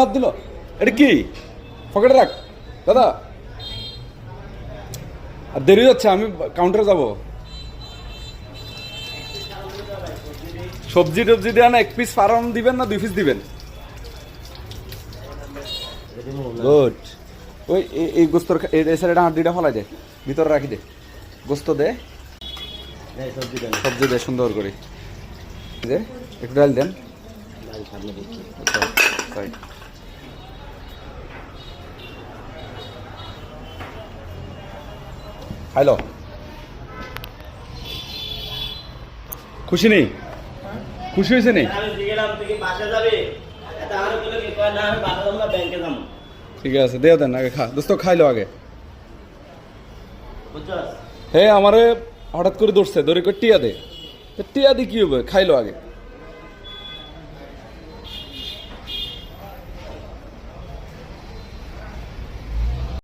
হাত দিল, এটা কি পকেটে রাখ দাদা। আর দেরি হচ্ছে, আমি কাউন্টারে যাব। সবজি টবজি দেওয়া না, 1 পিস ফার্ম দিবেন না 2 পিস দিবেন? গুড। ওই এই গোস্তর এই সাইডে হাড্ডিটা ফলাই দে, ভিতরে রাখি দে। গোস্ত দে, সবজি দে সুন্দর করে দে। একটু ডাল দেন। হ্যালো, খুশি নেই? খুশি হয়েছে নেই? ঠিক আছে, দেও দেন আগে। খা দোস্ত, খাইলো আগে। হে আমারে হঠাৎ করে ধরছে, ধরে করে টিয়া দে। টিয়া দি কি হবে, খাইলো আগে।